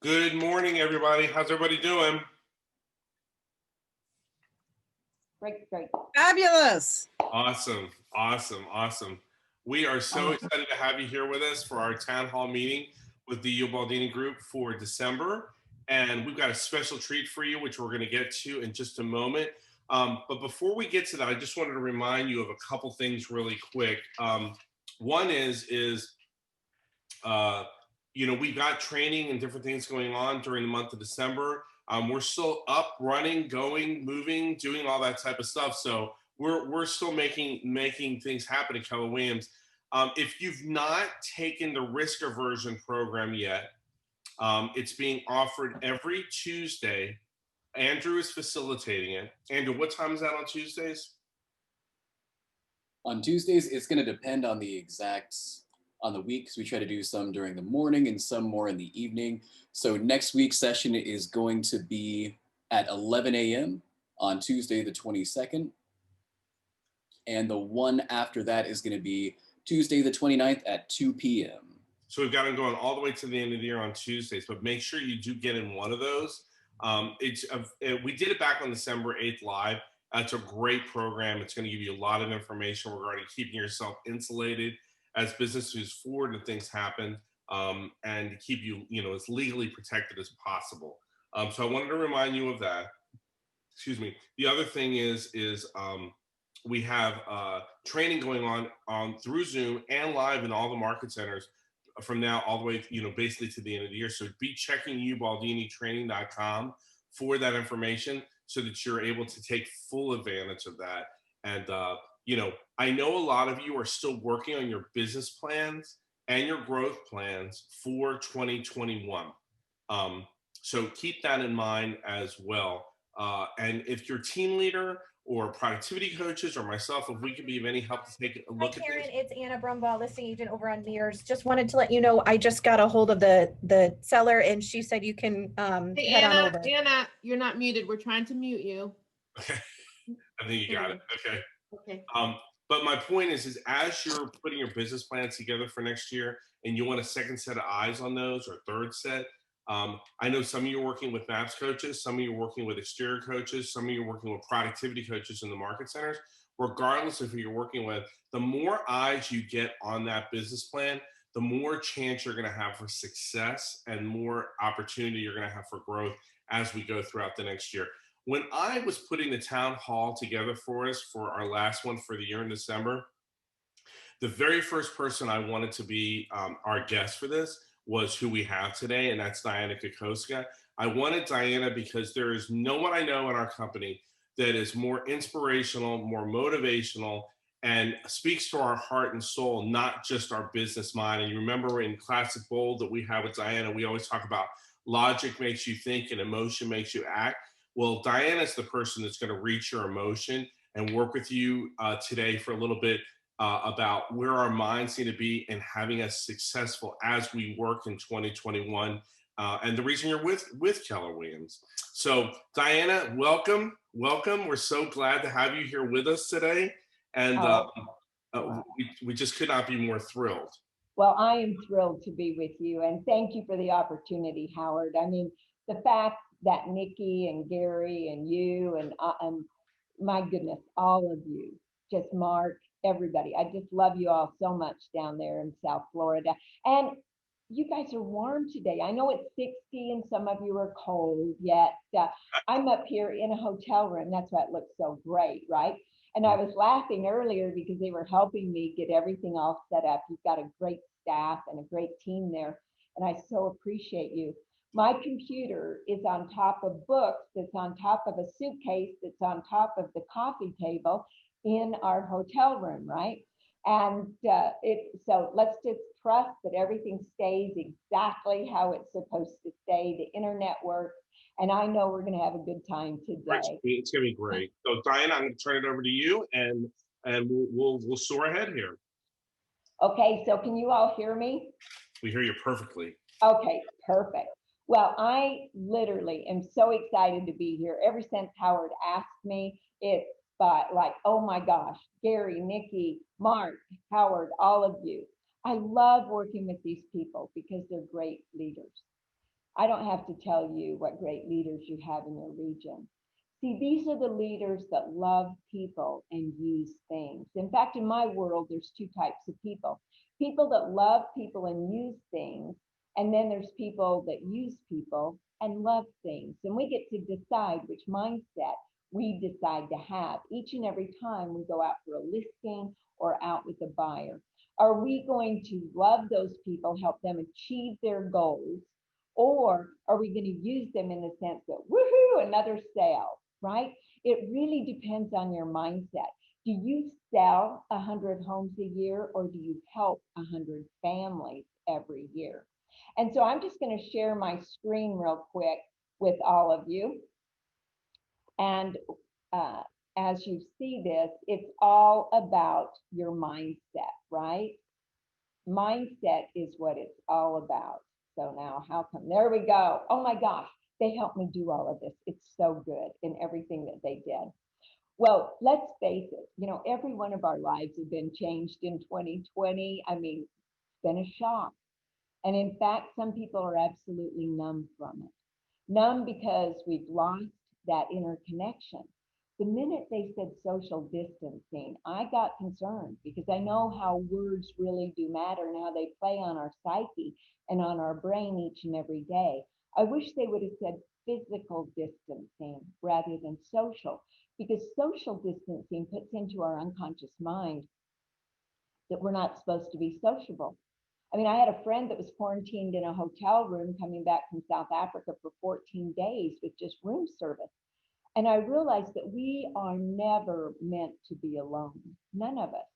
Good morning, everybody. How's everybody doing? Great. Fabulous. Awesome. We are so excited to have you here with us for our town hall meeting with the Ubaldini group for December. And we've got a special treat for you, which we're going to get to in just a moment. But before we get to that, I just wanted to remind you of a couple things really quick. One is we've got training and different things going on during the month of December. We're still up, running, going, moving, doing all that type of stuff. So we're still making things happen at Keller Williams. If you've not taken the risk aversion program yet, it's being offered every Tuesday. Andrew is facilitating it. Andrew, what time is that on Tuesdays? On Tuesdays, it's going to depend on the week, because we try to do some during the morning and some more in the evening. So next week's session is going to be at 11 a.m. on Tuesday the 22nd. And the one after that is going to be Tuesday the 29th at 2 p.m. So we've got them going all the way to the end of the year on Tuesdays, but make sure you do get in one of those. We did it back on December 8th live. It's a great program. It's going to give you a lot of information regarding keeping yourself insulated as business moves forward and things happen, and keep you, as legally protected as possible. So I wanted to remind you of that. Excuse me. The other thing is we have training going on through Zoom and live in all the market centers from now all the way, basically to the end of the year. So be checking ubaldinitraining.com for that information so that you're able to take full advantage of that. And, I know a lot of you are still working on your business plans and your growth plans for 2021. So keep that in mind as well. And if your team leader or productivity coaches or myself, if we can be of any help to take a look Hi, at Karen, this. it's Anna Brumbaugh, listing agent over on Mears. Just wanted to let you know, I just got a hold of the seller and she said you can Hey, head on Anna, over. Anna, you're not muted. We're trying to mute you. Okay, I think you got it. Okay. Okay. But my point is as you're putting your business plans together for next year and you want a second set of eyes on those or third set, I know some of you are working with MAPS coaches, some of you are working with exterior coaches, some of you are working with productivity coaches in the market centers. Regardless of who you're working with, the more eyes you get on that business plan, the more chance you're going to have for success and more opportunity you're going to have for growth as we go throughout the next year. When I was putting the town hall together for us for our last one for the year in December, the very first person I wanted to be our guest for this was who we have today, and that's Dianna Kokoszka. I wanted Dianna because there is no one I know in our company that is more inspirational, more motivational, and speaks to our heart and soul, not just our business mind. And you remember in Classic Bold that we have with Dianna, we always talk about logic makes you think and emotion makes you act. Well, Dianna is the person that's going to reach your emotion and work with you today for a little bit about where our minds need to be and having us successful as we work in 2021. And the reason you're with Keller Williams. So Dianna, welcome. We're so glad to have you here with us today. And we just could not be more thrilled. Well, I am thrilled to be with you, and thank you for the opportunity, Howard. I mean, the fact that Nikki and Gary and you and my goodness, all of you, just Mark, everybody. I just love you all so much down there in South Florida. And you guys are warm today. I know it's 60 and some of you are cold, yet I'm up here in a hotel room. That's why it looks so great, right? And I was laughing earlier because they were helping me get everything all set up. You've got a great staff and a great team there, and I so appreciate you. My computer is on top of books, that's on top of a suitcase, that's on top of the coffee table in our hotel room, right? And so let's just trust that everything stays exactly how it's supposed to stay. The internet works, and I know we're going to have a good time today. It's going to be great. So Dianna, I'm going to turn it over to you, and we'll soar ahead here. Okay, so can you all hear me? We hear you perfectly. Okay, perfect. Well, I literally am so excited to be here. Ever since Howard asked me, it's like, oh my gosh, Gary, Nikki, Mark, Howard, all of you. I love working with these people because they're great leaders. I don't have to tell you what great leaders you have in your region. See, these are the leaders that love people and use things. In fact, in my world, there's two types of people. People that love people and use things, and then there's people that use people and love things. And we get to decide which mindset we decide to have each and every time we go out for a listing or out with a buyer. Are we going to love those people, help them achieve their goals, or are we going to use them in the sense that, woohoo, another sale, right? It really depends on your mindset. Do you sell 100 homes a year, or do you help 100 families every year? And so I'm just going to share my screen real quick with all of you. And as you see this, it's all about your mindset, right? Mindset is what it's all about. So now how come, there we go. Oh my gosh, they helped me do all of this. It's so good in everything that they did. Well, let's face it, you know, every one of our lives have been changed in 2020. I mean, it's been a shock. And in fact, some people are absolutely numb from it. Numb because we've lost that inner connection. The minute they said social distancing, I got concerned because I know how words really do matter and how they play on our psyche and on our brain each and every day. I wish they would have said physical distancing rather than social, because social distancing puts into our unconscious mind that we're not supposed to be sociable. I mean, I had a friend that was quarantined in a hotel room coming back from South Africa for 14 days with just room service. And I realized that we are never meant to be alone, none of us.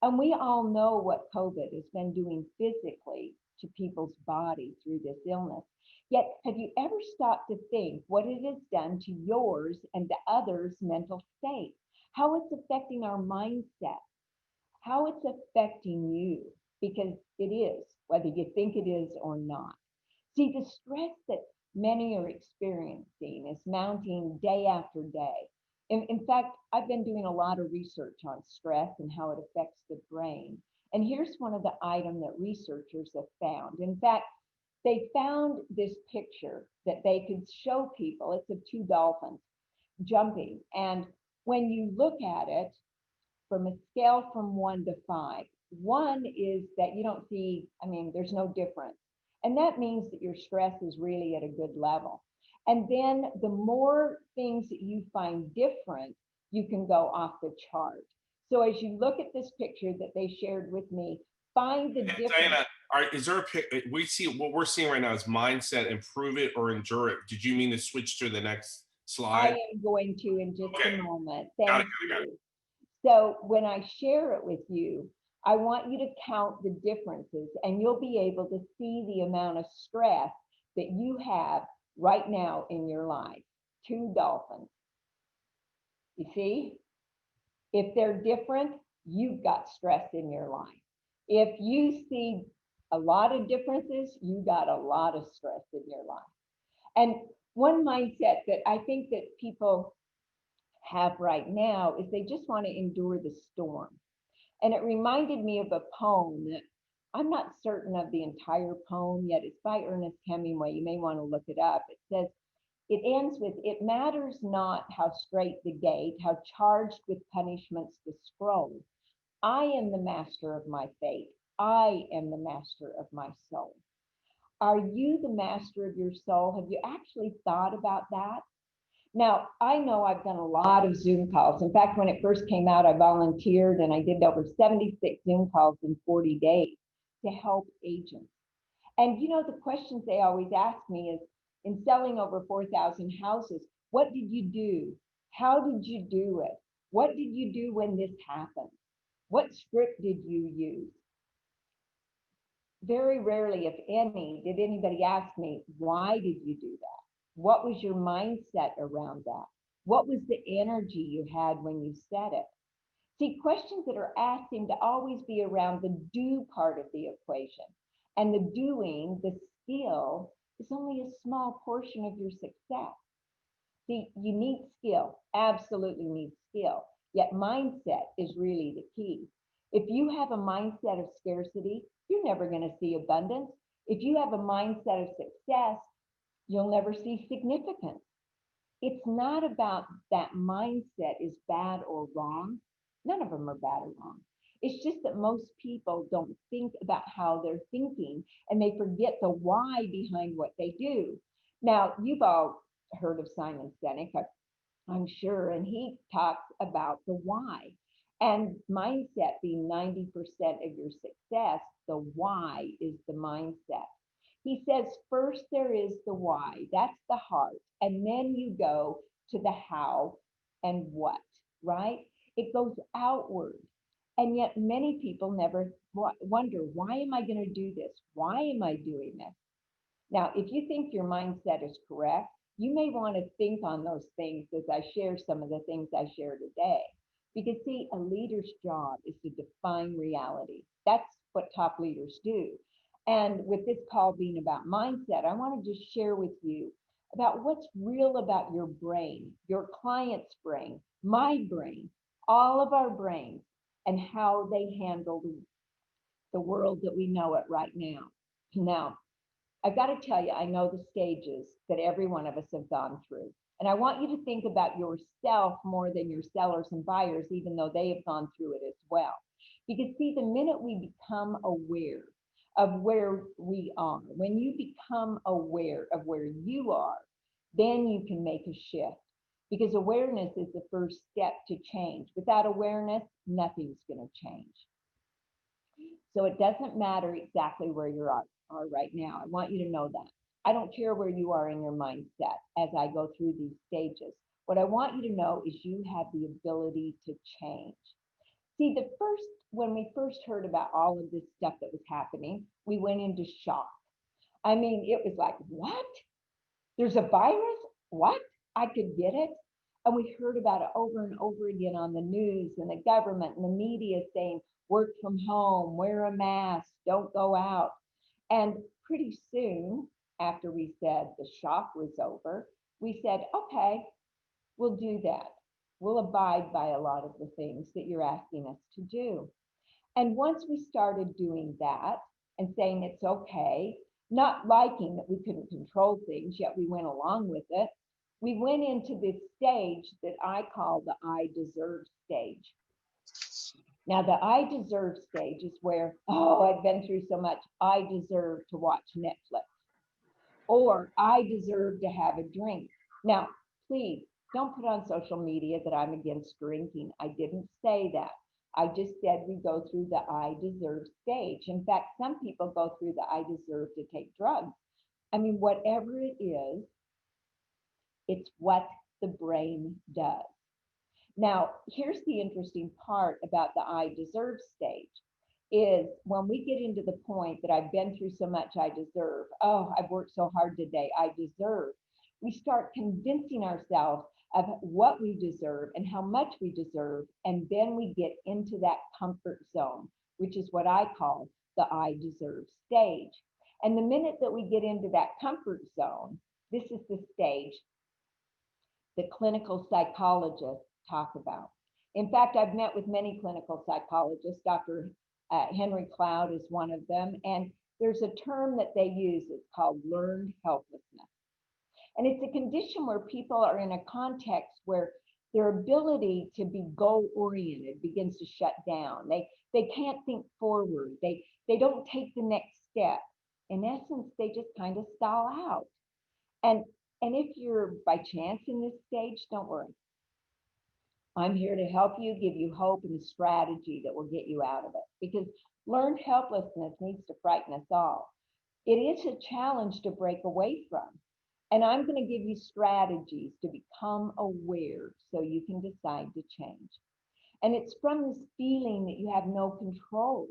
And we all know what COVID has been doing physically to people's body through this illness. Yet, have you ever stopped to think what it has done to yours and the others' mental state? How it's affecting our mindset, how it's affecting you, because it is, whether you think it is or not. See, the stress that many are experiencing is mounting day after day. In fact, I've been doing a lot of research on stress and how it affects the brain. And here's one of the items that researchers have found. In fact, they found this picture that they could show people. It's of two dolphins jumping. And when you look at it from a scale from 1 to 5, 1 is that you don't see, I mean, there's no difference. And that means that your stress is really at a good level. And then the more things that you find different, you can go off the chart. So as you look at this picture that they shared with me, find the difference. Diana, is there we see what we're seeing right now is mindset, improve it or endure it. Did you mean to switch to the next slide? I am going to in just a moment. Got it. Thank you. So when I share it with you, I want you to count the differences, and you'll be able to see the amount of stress that you have right now in your life. Two dolphins. You see? If they're different, you've got stress in your life. If you see a lot of differences, you got a lot of stress in your life. And one mindset that I think that people have right now is they just want to endure the storm. And it reminded me of a poem that I'm not certain of the entire poem yet. It's by Ernest Hemingway. You may want to look it up. It says, it ends with, it matters not how straight the gate, how charged with punishments the scroll. I am the master of my fate. I am the master of my soul. Are you the master of your soul? Have you actually thought about that? Now, I know I've done a lot of Zoom calls. In fact, when it first came out, I volunteered and I did over 76 Zoom calls in 40 days to help agents. And you know, the questions they always ask me is, in selling over 4,000 houses, what did you do? How did you do it? What did you do when this happened? What script did you use? Very rarely, if any, did anybody ask me, why did you do that? What was your mindset around that? What was the energy you had when you said it? See, questions that are asked seem to always be around the do part of the equation. And the doing, the skill, is only a small portion of your success. See, you need skill, absolutely need skill. Yet mindset is really the key. If you have a mindset of scarcity, you're never going to see abundance. If you have a mindset of success, You'll never see significance. It's not about that mindset is bad or wrong. None of them are bad or wrong. It's just that most people don't think about how they're thinking and they forget the why behind what they do. Now, you've all heard of Simon Sinek, I'm sure, and he talks about the why. And mindset being 90% of your success, the why is the mindset. He says, first there is the why, that's the heart. And then you go to the how and what, right? It goes outward. And yet many people never wonder, why am I going to do this? Why am I doing this? Now, if you think your mindset is correct, you may want to think on those things as I share some of the things I share today. Because see, a leader's job is to define reality. That's what top leaders do. And with this call being about mindset, I want to just share with you about what's real about your brain, your client's brain, my brain, all of our brains, and how they handle the world that we know it right now. Now, I've got to tell you, I know the stages that every one of us have gone through. And I want you to think about yourself more than your sellers and buyers, even though they have gone through it as well. Because see, the minute we become aware of where we are, when you become aware of where you are, then you can make a shift. Because awareness is the first step to change. Without awareness, nothing's going to change. So it doesn't matter exactly where you are right now. I want you to know that. I don't care where you are in your mindset as I go through these stages. What I want you to know is you have the ability to change. See, when we first heard about all of this stuff that was happening, we went into shock. I mean, it was like, what? There's a virus? What? I could get it? And we heard about it over and over again on the news and the government and the media saying, work from home, wear a mask, don't go out. And pretty soon after we said the shock was over, we said, okay, we'll do that. We'll abide by a lot of the things that you're asking us to do. And once we started doing that and saying it's okay, not liking that we couldn't control things, yet we went along with it, we went into this stage that I call the I deserve stage. Now, the I deserve stage is where, oh, I've been through so much, I deserve to watch Netflix, or I deserve to have a drink. Now, please don't put on social media that I'm against drinking. I didn't say that. I just said we go through the I deserve stage. In fact, some people go through the I deserve to take drugs. I mean, whatever it is, it's what the brain does. Now, here's the interesting part about the I deserve stage is when we get into the point that I've been through so much, I deserve, oh, I've worked so hard today, I deserve. We start convincing ourselves of what we deserve and how much we deserve. And then we get into that comfort zone, which is what I call the I deserve stage. And the minute that we get into that comfort zone, this is the stage that clinical psychologists talk about. In fact, I've met with many clinical psychologists. Dr. Henry Cloud is one of them. And there's a term that they use, it's called learned helplessness. And it's a condition where people are in a context where their ability to be goal-oriented begins to shut down. They can't think forward. They don't take the next step. In essence, they just kind of stall out. And if you're by chance in this stage, don't worry. I'm here to help you, give you hope and a strategy that will get you out of it. Because learned helplessness needs to frighten us all. It is a challenge to break away from. And I'm going to give you strategies to become aware so you can decide to change. And it's from this feeling that you have no control.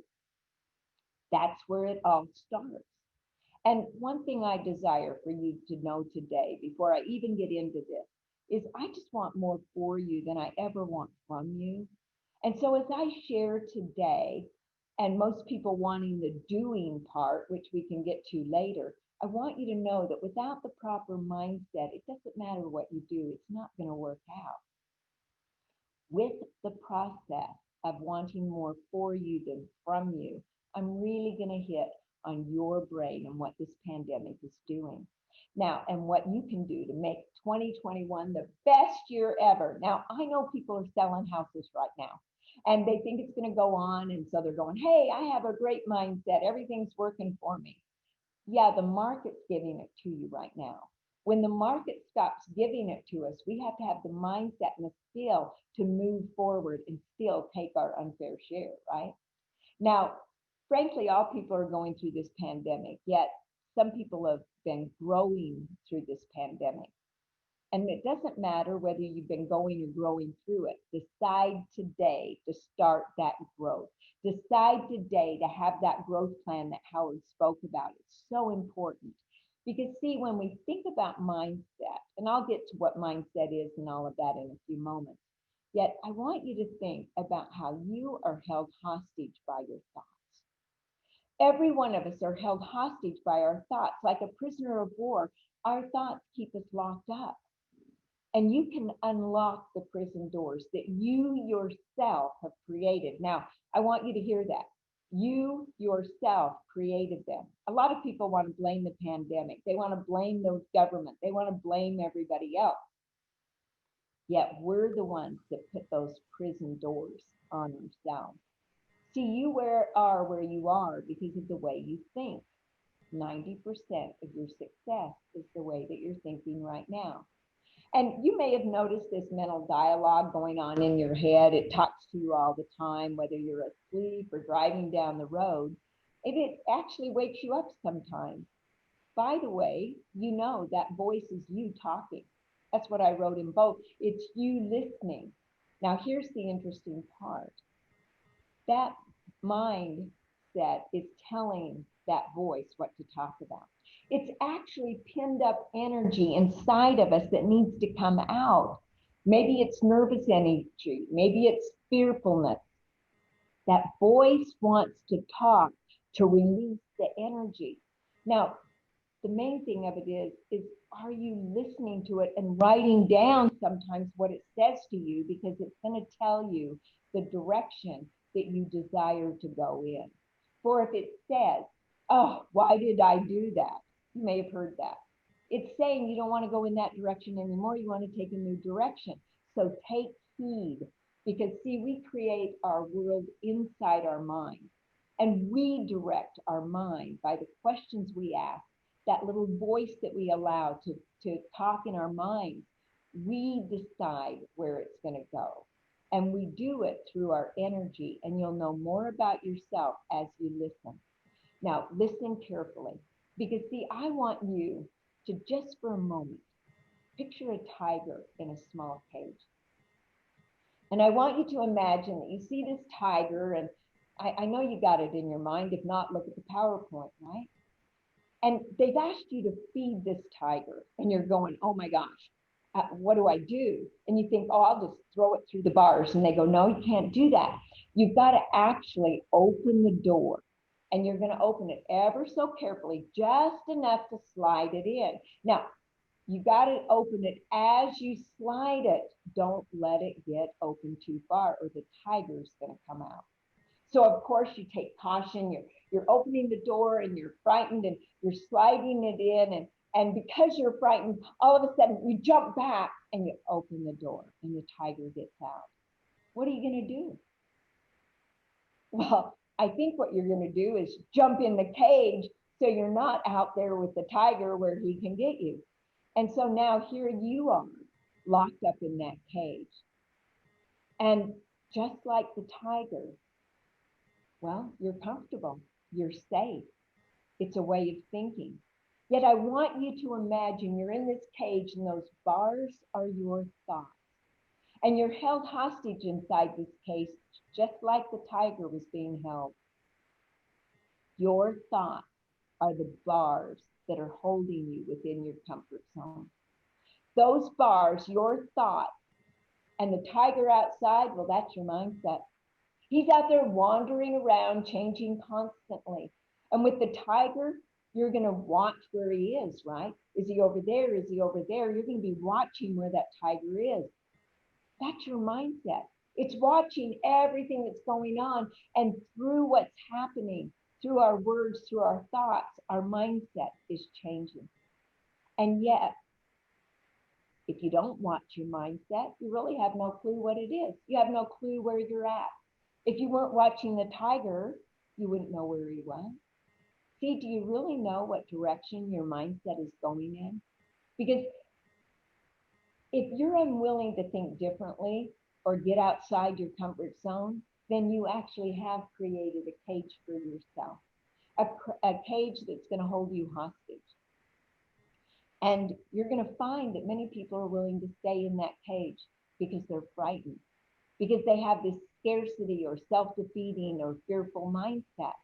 That's where it all starts. And one thing I desire for you to know today, before I even get into this, is I just want more for you than I ever want from you. And so as I share today, and most people wanting the doing part, which we can get to later, I want you to know that without the proper mindset, it doesn't matter what you do, it's not going to work out. With the process of wanting more for you than from you, I'm really going to hit on your brain and what this pandemic is doing. Now, and what you can do to make 2021 the best year ever. Now, I know people are selling houses right now and they think it's going to go on. And so they're going, hey, I have a great mindset. Everything's working for me. Yeah, the market's giving it to you right now. When the market stops giving it to us, we have to have the mindset and the skill to move forward and still take our unfair share, right? Now, frankly, all people are going through this pandemic, yet some people have been growing through this pandemic. And it doesn't matter whether you've been going or growing through it. Decide today to start that growth. Decide today to have that growth plan that Howard spoke about. It's so important. Because see, when we think about mindset, and I'll get to what mindset is and all of that in a few moments, yet I want you to think about how you are held hostage by your thoughts. Every one of us are held hostage by our thoughts. Like a prisoner of war, our thoughts keep us locked up. And you can unlock the prison doors that you yourself have created. Now, I want you to hear that. You yourself created them. A lot of people want to blame the pandemic. They want to blame the government. They want to blame everybody else. Yet we're the ones that put those prison doors on ourselves. See, you are where you are because of the way you think. 90% of your success is the way that you're thinking right now. And you may have noticed this mental dialogue going on in your head. It talks to you all the time, whether you're asleep or driving down the road. It actually wakes you up sometimes. By the way, you know that voice is you talking. That's what I wrote in both. It's you listening. Now, here's the interesting part. That mindset is telling that voice what to talk about. It's actually pinned up energy inside of us that needs to come out. Maybe it's nervous energy. Maybe it's fearfulness. That voice wants to talk, to release the energy. Now, the main thing of it is are you listening to it and writing down sometimes what it says to you, because it's going to tell you the direction that you desire to go in. For if it says, oh, why did I do that? You may have heard that. It's saying you don't want to go in that direction anymore. You want to take a new direction. So take heed, because see, we create our world inside our mind, and we direct our mind by the questions we ask, that little voice that we allow to talk in our minds. We decide where it's going to go. And we do it through our energy, and you'll know more about yourself as you listen. Now, listen carefully, because see, I want you to just for a moment, picture a tiger in a small cage. And I want you to imagine that you see this tiger, and I know you got it in your mind. If not, look at the PowerPoint, right? And they've asked you to feed this tiger, and you're going, oh my gosh, what do I do? And you think, oh, I'll just throw it through the bars. And they go, no, you can't do that. You've got to actually open the door, and you're going to open it ever so carefully, just enough to slide it in. Now, you got to open it as you slide it. Don't let it get open too far, or the tiger's going to come out. So of course you take caution. You're opening the door and you're frightened and you're sliding it in, and because you're frightened, all of a sudden you jump back and you open the door and the tiger gets out. What are you going to do? Well, I think what you're going to do is jump in the cage so you're not out there with the tiger where he can get you. And so now here you are locked up in that cage. And just like the tiger, well, you're comfortable, you're safe. It's a way of thinking. Yet I want you to imagine you're in this cage and those bars are your thoughts. And you're held hostage inside this cage, just like the tiger was being held. Your thoughts are the bars that are holding you within your comfort zone. Those bars, your thoughts, and the tiger outside, well, that's your mindset. He's out there wandering around, changing constantly. And with the tiger, you're going to watch where he is, right? Is he over there? Is he over there? You're going to be watching where that tiger is. That's your mindset. It's watching everything that's going on. And through what's happening, through our words, through our thoughts, our mindset is changing. And yet, if you don't watch your mindset, you really have no clue what it is. You have no clue where you're at. If you weren't watching the tiger, you wouldn't know where he was. See, do you really know what direction your mindset is going in? Because if you're unwilling to think differently or get outside your comfort zone, then you actually have created a cage for yourself, a cage that's going to hold you hostage. And you're going to find that many people are willing to stay in that cage because they're frightened, because they have this scarcity or self-defeating or fearful mindset.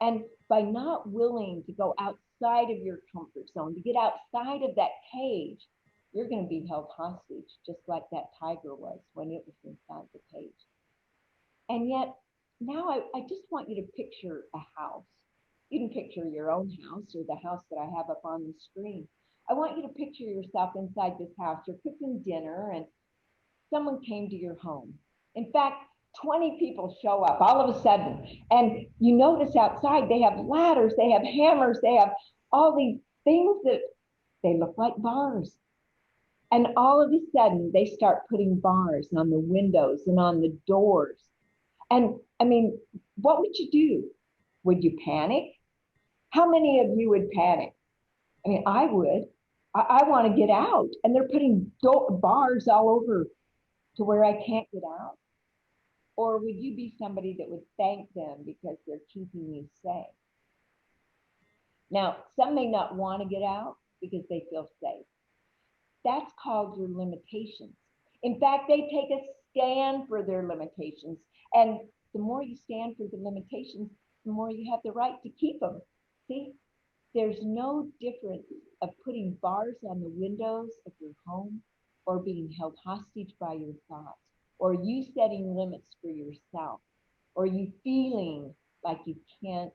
And by not willing to go outside of your comfort zone, to get outside of that cage, you're going to be held hostage, just like that tiger was when it was inside the cage. And yet, now I just want you to picture a house. You can picture your own house or the house that I have up on the screen. I want you to picture yourself inside this house. You're cooking dinner and someone came to your home. In fact, 20 people show up all of a sudden. And you notice outside, they have ladders, they have hammers, they have all these things that they look like bars. And all of a sudden, they start putting bars on the windows and on the doors. And I mean, what would you do? Would you panic? How many of you would panic? I mean, I would. I want to get out. And they're putting bars all over to where I can't get out. Or would you be somebody that would thank them because they're keeping you safe? Now, some may not want to get out because they feel safe. That's called your limitations. In fact, they take a stand for their limitations. And the more you stand for the limitations, the more you have the right to keep them. See, there's no difference of putting bars on the windows of your home or being held hostage by your thoughts, or you setting limits for yourself, or you feeling like you can't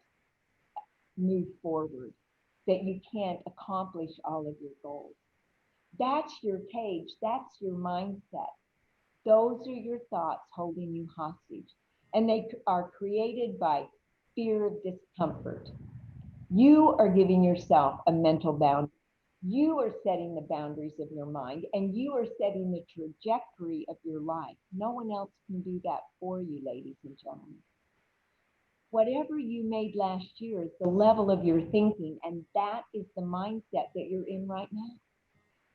move forward, that you can't accomplish all of your goals. That's your cage. That's your mindset. Those are your thoughts holding you hostage. And they are created by fear of discomfort. You are giving yourself a mental boundary. You are setting the boundaries of your mind, and you are setting the trajectory of your life. No one else can do that for you, ladies and gentlemen. Whatever you made last year is the level of your thinking, and that is the mindset that you're in right now.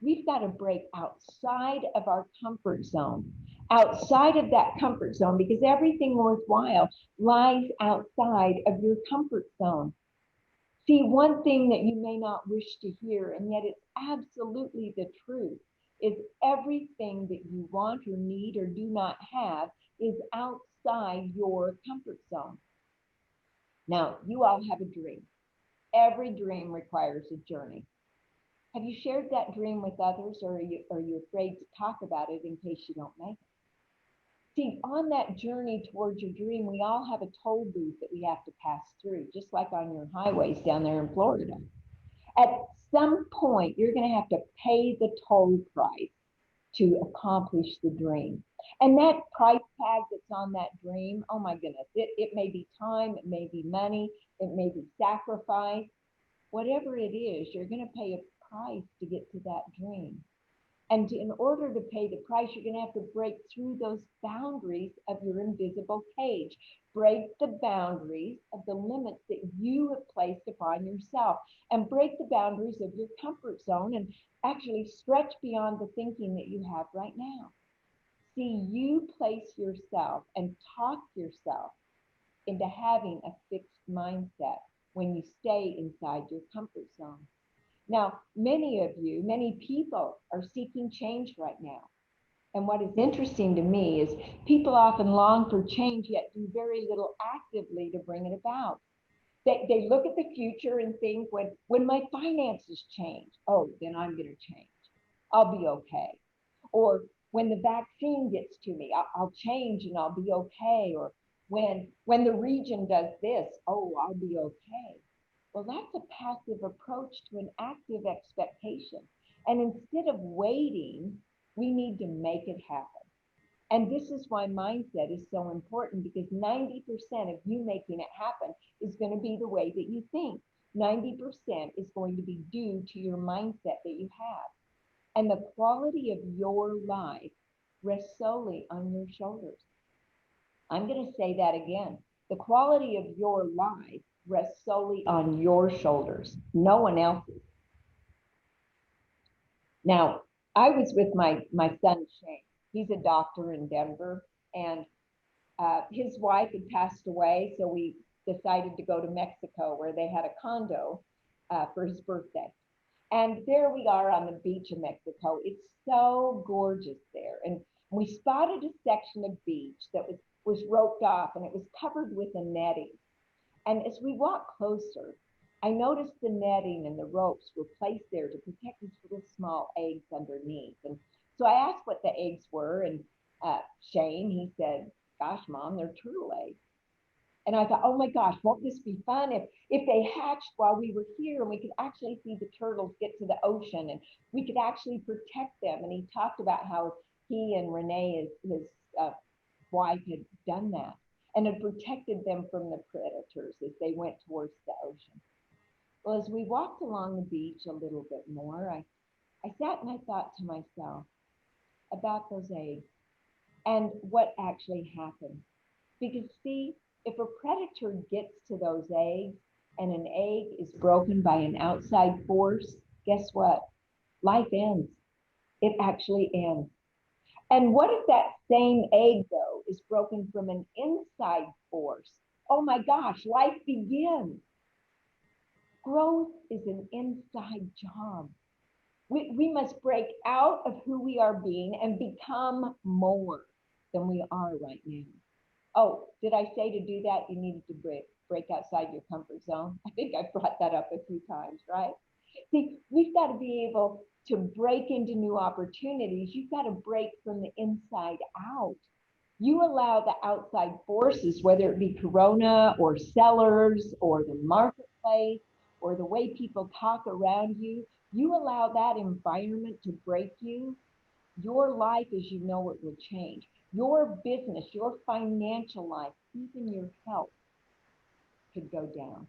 We've got to break outside of our comfort zone, outside of that comfort zone, because everything worthwhile lies outside of your comfort zone. See, one thing that you may not wish to hear, and yet it's absolutely the truth, is everything that you want or need or do not have is outside your comfort zone. Now, you all have a dream. Every dream requires a journey. Have you shared that dream with others, or are you afraid to talk about it in case you don't make it? See, on that journey towards your dream, we all have a toll booth that we have to pass through, just like on your highways down there in Florida. At some point, you're going to have to pay the toll price to accomplish the dream. And that price tag that's on that dream, oh my goodness, it may be time, it may be money, it may be sacrifice. Whatever it is, you're going to pay a price to get to that dream. And in order to pay the price, you're going to have to break through those boundaries of your invisible cage. Break the boundaries of the limits that you have placed upon yourself, and break the boundaries of your comfort zone, and actually stretch beyond the thinking that you have right now. See, you place yourself and talk yourself into having a fixed mindset when you stay inside your comfort zone. Now, many people are seeking change right now. And what is interesting to me is people often long for change, yet do very little actively to bring it about. They look at the future and think, when my finances change, oh, then I'm going to change. I'll be okay. Or when the vaccine gets to me, I'll change and I'll be okay. Or when the region does this, oh, I'll be okay. Well, that's a passive approach to an active expectation. And instead of waiting, we need to make it happen. And this is why mindset is so important, because 90% of you making it happen is going to be the way that you think. 90% is going to be due to your mindset that you have. And the quality of your life rests solely on your shoulders. I'm going to say that again. The quality of your life rests solely on your shoulders, no one else's. Now, I was with my son, Shane. He's a doctor in Denver, and his wife had passed away, so we decided to go to Mexico, where they had a condo for his birthday. And there we are on the beach of Mexico. It's so gorgeous there. And we spotted a section of beach that was roped off, and it was covered with a netting. And as we walked closer, I noticed the netting and the ropes were placed there to protect these little small eggs underneath. And so I asked what the eggs were, and Shane, he said, "Gosh, Mom, they're turtle eggs." And I thought, oh my gosh, won't this be fun if they hatched while we were here, and we could actually see the turtles get to the ocean, and we could actually protect them. And he talked about how he and Renee, his wife, had done that and had protected them from the predators as they went towards the ocean. Well, as we walked along the beach a little bit more, I sat and I thought to myself about those eggs and what actually happened. Because see, if a predator gets to those eggs and an egg is broken by an outside force, guess what? Life ends. It actually ends. And what if that same egg, though, is broken from an inside force? Oh my gosh, life begins. Growth is an inside job. We must break out of who we are being and become more than we are right now. Oh, did I say to do that, you needed to break outside your comfort zone? I think I brought that up a few times, right? See, we've got to be able to break into new opportunities. You've got to break from the inside out. You allow the outside forces, whether it be Corona or sellers or the marketplace or the way people talk around you, you allow that environment to break you, your life as you know it will change. Your business, your financial life, even your health could go down.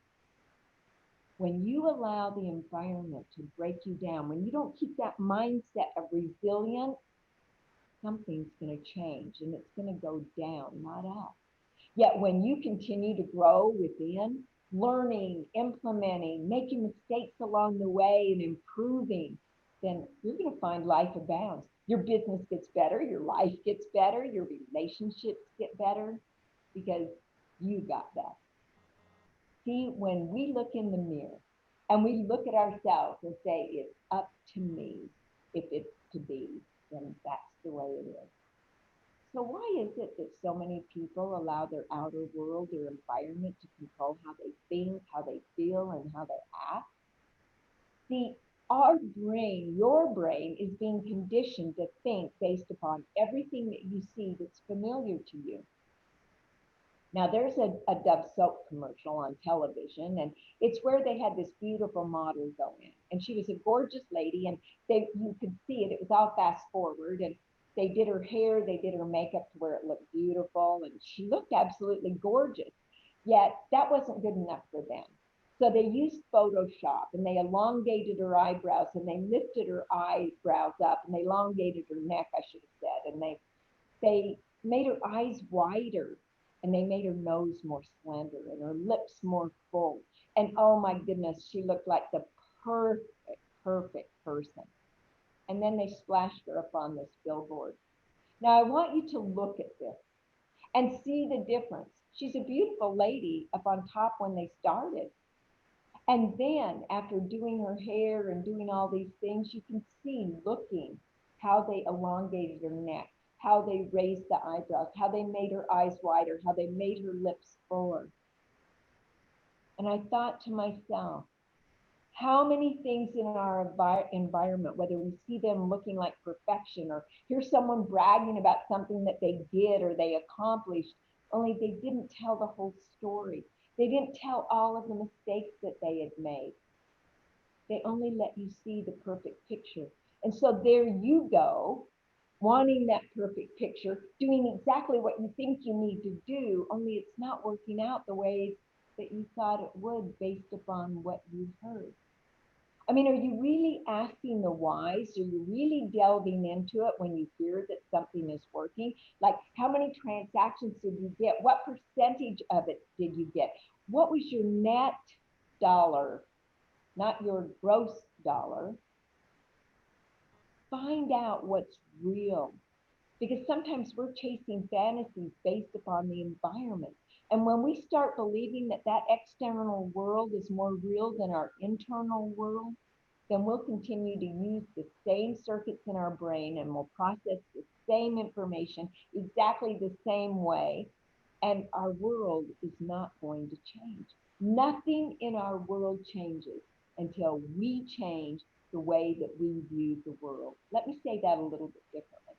When you allow the environment to break you down, when you don't keep that mindset of resilience, something's going to change and it's going to go down, not up. Yet when you continue to grow within, learning, implementing, making mistakes along the way and improving, then you're going to find life abounds. Your business gets better, your life gets better, your relationships get better because you got that. See, when we look in the mirror and we look at ourselves and say, it's up to me, if it's to be, then that's the way it is. So why is it that so many people allow their outer world, their environment to control how they think, how they feel, and how they act? See, our brain, your brain, is being conditioned to think based upon everything that you see that's familiar to you. Now, there's a Dove soap commercial on television, and it's where they had this beautiful model go in. And she was a gorgeous lady, and you could see it. It was all fast forward, and they did her hair, they did her makeup to where it looked beautiful, and she looked absolutely gorgeous. Yet, that wasn't good enough for them. So they used Photoshop, and they elongated her eyebrows, and they lifted her eyebrows up, and they elongated her neck, I should have said, and they made her eyes wider, and they made her nose more slender and her lips more full. And oh my goodness, she looked like the perfect person. And then they splashed her up on this billboard. Now I want you to look at this and see the difference. She's a beautiful lady up on top when they started. And then after doing her hair and doing all these things, you can see looking how they elongated her neck, how they raised the eyebrows, how they made her eyes wider, how they made her lips fuller. And I thought to myself, how many things in our environment, whether we see them looking like perfection or hear someone bragging about something that they did or they accomplished, only they didn't tell the whole story. They didn't tell all of the mistakes that they had made. They only let you see the perfect picture. And so there you go, wanting that perfect picture, doing exactly what you think you need to do, only it's not working out the way that you thought it would based upon what you heard? I mean, are you really asking the whys? Are you really delving into it when you hear that something is working? Like, how many transactions did you get? What percentage of it did you get? What was your net dollar, not your gross dollar? Find out what's real, because sometimes we're chasing fantasies based upon the environment. And when we start believing that that external world is more real than our internal world, then we'll continue to use the same circuits in our brain and we'll process the same information exactly the same way. And our world is not going to change. Nothing in our world changes until we change the way that we view the world. Let me say that a little bit differently.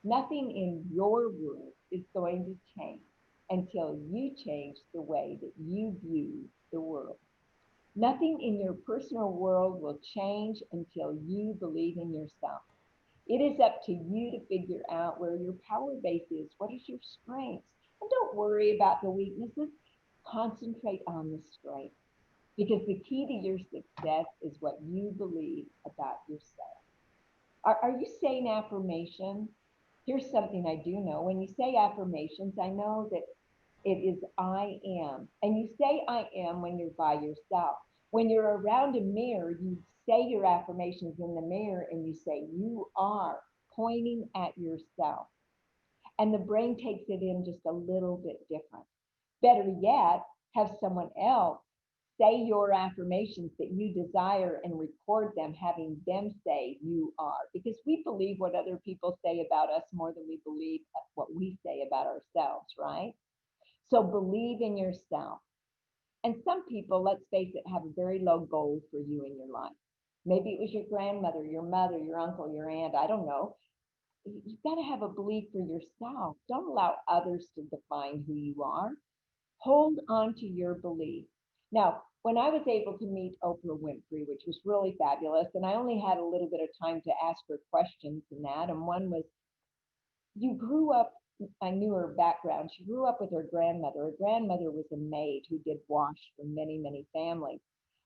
Nothing in your world is going to change until you change the way that you view the world. Nothing in your personal world will change until you believe in yourself. It is up to you to figure out where your power base is. What is your strengths? And don't worry about the weaknesses. Concentrate on the strengths, because the key to your success is what you believe about yourself. Are you saying affirmations? Here's something I do know. When you say affirmations, I know that it is I am. And you say I am when you're by yourself. When you're around a mirror, you say your affirmations in the mirror and you say you are, pointing at yourself. And the brain takes it in just a little bit different. Better yet, have someone else say your affirmations that you desire and record them, having them say you are, because we believe what other people say about us more than we believe what we say about ourselves, right? So believe in yourself. And some people, let's face it, have a very low goal for you in your life. Maybe it was your grandmother, your mother, your uncle, your aunt, I don't know. You've got to have a belief for yourself. Don't allow others to define who you are. Hold on to your belief. Now, when I was able to meet Oprah Winfrey, which was really fabulous, and I only had a little bit of time to ask her questions and that, and one was, you grew up, I knew her background. She grew up with her grandmother. Her grandmother was a maid who did wash for many, many families.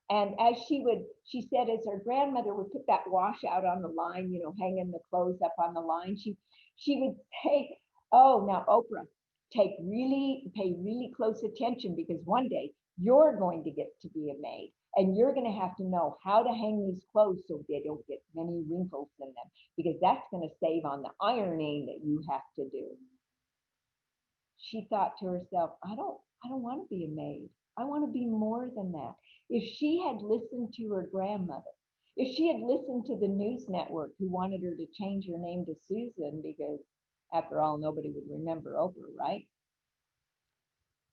And as she said, as her grandmother would put that wash out on the line, you know, hanging the clothes up on the line, she would say, oh, now Oprah, pay really close attention, because one day you're going to get to be a maid and you're going to have to know how to hang these clothes so they don't get many wrinkles in them, because that's going to save on the ironing that you have to do. She thought to herself, I don't want to be a maid. I want to be more than that. If she had listened to her grandmother, if she had listened to the news network who wanted her to change her name to Susan, because after all, nobody would remember Oprah, right?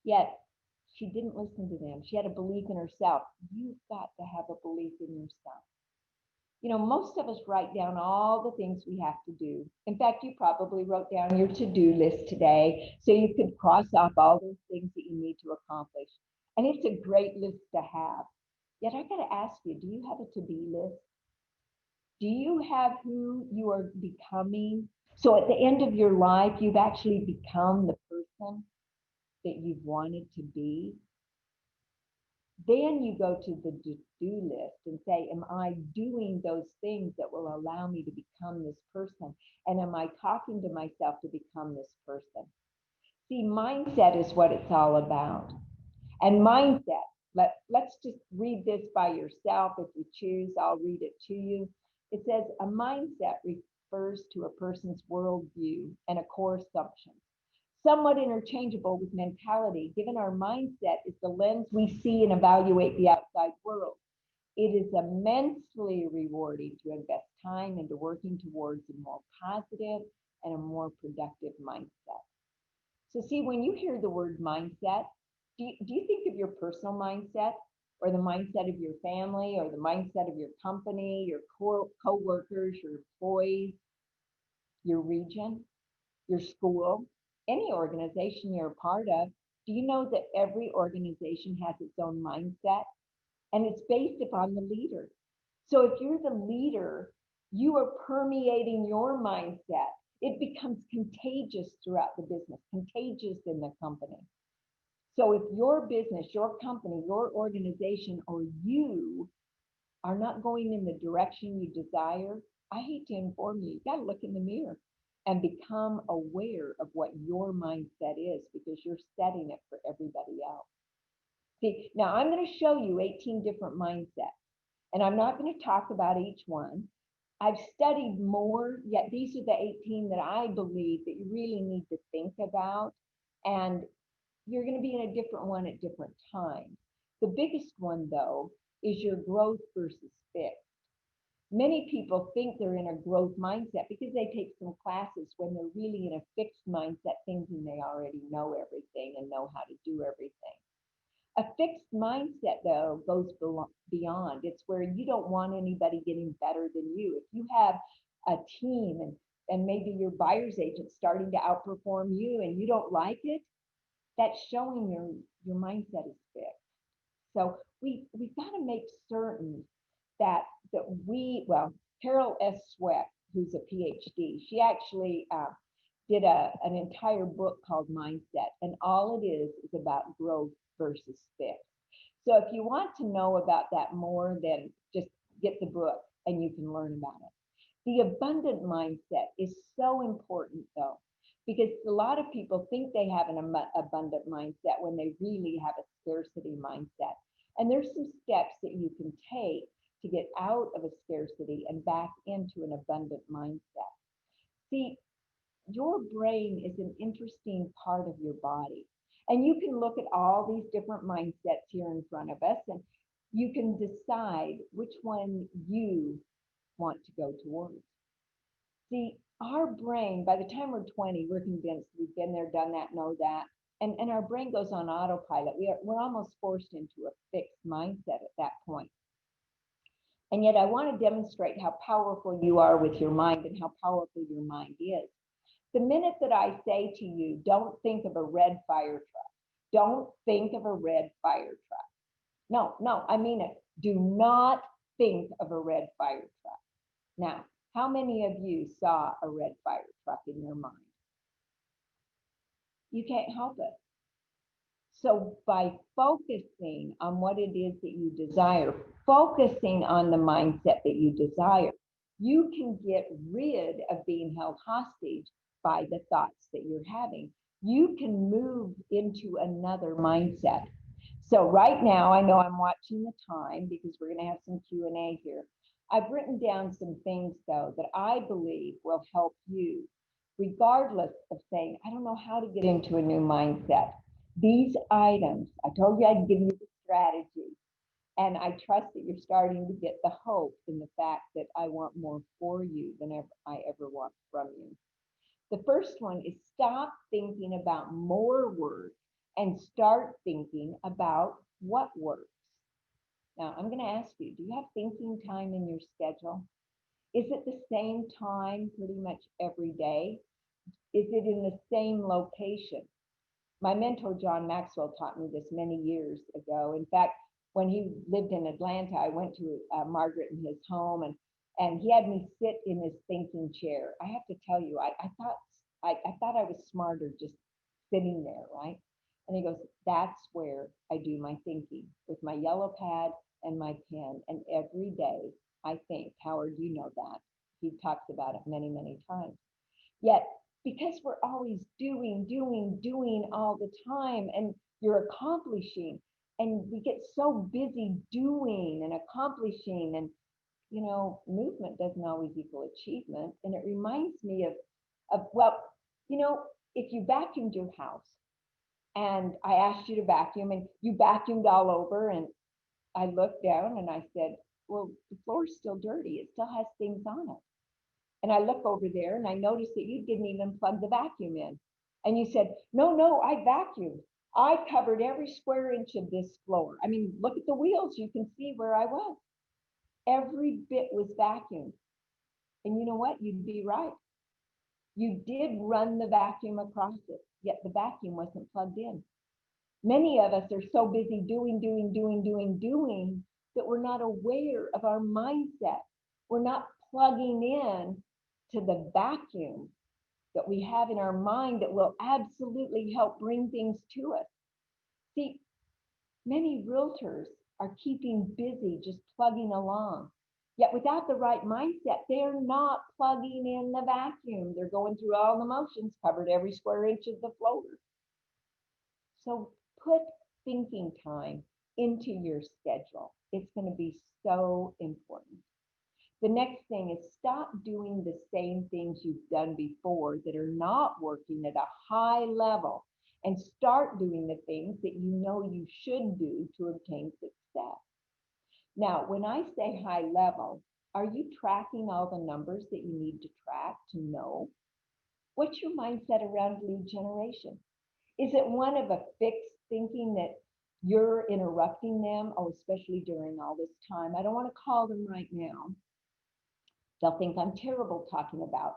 Yet she didn't listen to them. She had a belief in herself. You've got to have a belief in yourself. You know, most of us write down all the things we have to do. In fact, you probably wrote down your to-do list today, so you could cross off all those things that you need to accomplish. And it's a great list to have. Yet I got to ask you, do you have a to-be list? Do you have who you are becoming? So at the end of your life, you've actually become the person that you've wanted to be. Then you go to the to-do list and say, am I doing those things that will allow me to become this person? And am I talking to myself to become this person? See, mindset is what it's all about. And mindset, let's just read this by yourself. If you choose, I'll read it to you. It says, a mindset refers to a person's worldview and a core assumption, somewhat interchangeable with mentality, given our mindset is the lens we see and evaluate the outside world. It is immensely rewarding to invest time into working towards a more positive and a more productive mindset. So see, when you hear the word mindset, do you think of your personal mindset, or the mindset of your family, or the mindset of your company, your co-workers, your employees, your region, your school, any organization you're a part of? Do you know that every organization has its own mindset? And it's based upon the leader. So if you're the leader, you are permeating your mindset. It becomes contagious throughout the business, contagious in the company. So if your business, your company, your organization, or you are not going in the direction you desire, I hate to inform you, you got to look in the mirror and become aware of what your mindset is, because you're setting it for everybody else. See, now I'm going to show you 18 different mindsets, and I'm not going to talk about each one. I've studied more, yet these are the 18 that I believe that you really need to think about. And you're going to be in a different one at different times. The biggest one, though, is your growth versus fixed. Many people think they're in a growth mindset because they take some classes when they're really in a fixed mindset, thinking they already know everything and know how to do everything. A fixed mindset, though, goes beyond. It's where you don't want anybody getting better than you. If you have a team and maybe your buyer's agent starting to outperform you and you don't like it, that's showing your mindset is fixed. So we've got to make certain that well, Carol S. Sweat, who's a PhD, she actually did an entire book called Mindset, and all it is about growth versus fixed. So if you want to know about that more, then just get the book and you can learn about it. The abundant mindset is so important, though, because a lot of people think they have an abundant mindset when they really have a scarcity mindset. And there's some steps that you can take to get out of a scarcity and back into an abundant mindset. See, your brain is an interesting part of your body. And you can look at all these different mindsets here in front of us, and you can decide which one you want to go towards. See, our brain, by the time we're 20, we're convinced we've been there, done that, know that. And our brain goes on autopilot. We're almost forced into a fixed mindset at that point. And yet I want to demonstrate how powerful you are with your mind and how powerful your mind is. The minute that I say to you, don't think of a red fire truck, don't think of a red fire truck. No, I mean it. Do not think of a red fire truck. Now, how many of you saw a red fire truck in your mind? You can't help it. So by focusing on what it is that you desire, focusing on the mindset that you desire, you can get rid of being held hostage by the thoughts that you're having. You can move into another mindset. So right now, I know I'm watching the time because we're going to have some Q&A here. I've written down some things, though, that I believe will help you, regardless of saying, I don't know how to get into a new mindset. These items, I told you I'd give you the strategy, and I trust that you're starting to get the hope in the fact that I want more for you than I ever want from you. The first one is stop thinking about more work and start thinking about what works. Now, I'm going to ask you, do you have thinking time in your schedule? Is it the same time pretty much every day? Is it in the same location? My mentor, John Maxwell, taught me this many years ago. In fact, when he lived in Atlanta, I went to Margaret in his home, and he had me sit in his thinking chair. I have to tell you, I thought I was smarter just sitting there, right? And he goes, that's where I do my thinking, with my yellow pad and my pen. And every day I think. Howard, you know that. He talks about it many, many times. Yet, because we're always doing all the time, and you're accomplishing, and we get so busy doing and accomplishing, and movement doesn't always equal achievement. And it reminds me of well, if you vacuumed your house and I asked you to vacuum and you vacuumed all over, and I looked down and I said, well, the floor's still dirty. It still has things on it. And I look over there and I noticed that you didn't even plug the vacuum in. And you said, no, I vacuumed. I covered every square inch of this floor. I mean, look at the wheels. You can see where I was. Every bit was vacuumed. And you know what? You'd be right. You did run the vacuum across it, yet the vacuum wasn't plugged in. Many of us are so busy doing that we're not aware of our mindset. We're not plugging in to the vacuum that we have in our mind that will absolutely help bring things to us. See, many realtors are keeping busy just plugging along. Yet without the right mindset, they're not plugging in the vacuum. They're going through all the motions, covered every square inch of the floor. So put thinking time into your schedule. It's going to be so important. The next thing is stop doing the same things you've done before that are not working at a high level and start doing the things that you know you should do to obtain success. Now, when I say high level, are you tracking all the numbers that you need to track to know? What's your mindset around lead generation? Is it one of a fixed thinking that you're interrupting them? Oh, especially during all this time. I don't want to call them right now. They'll think I'm terrible talking about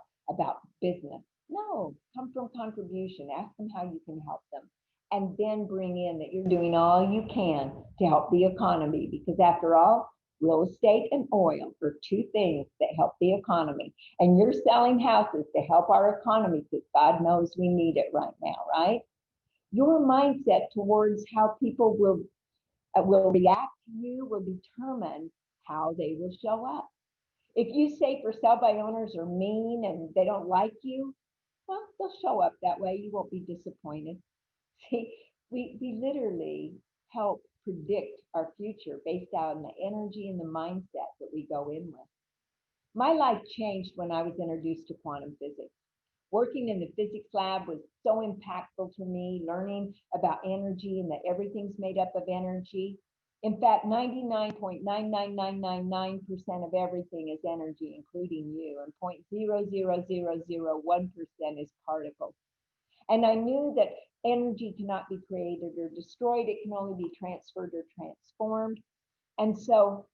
business. No, come from contribution. Ask them how you can help them. And then bring in that you're doing all you can to help the economy. Because after all, real estate and oil are two things that help the economy. And you're selling houses to help our economy because God knows we need it right now, right? Your mindset towards how people will react to you will determine how they will show up. If you say for sale by owners are mean and they don't like you, well, they'll show up that way. You won't be disappointed. See, we literally help predict our future based on the energy and the mindset that we go in with. My life changed when I was introduced to quantum physics. Working in the physics lab was so impactful to me, learning about energy and that everything's made up of energy. In fact, 99.99999% of everything is energy, including you, and 0.00001% is particles. And I knew that energy cannot be created or destroyed. It can only be transferred or transformed. And so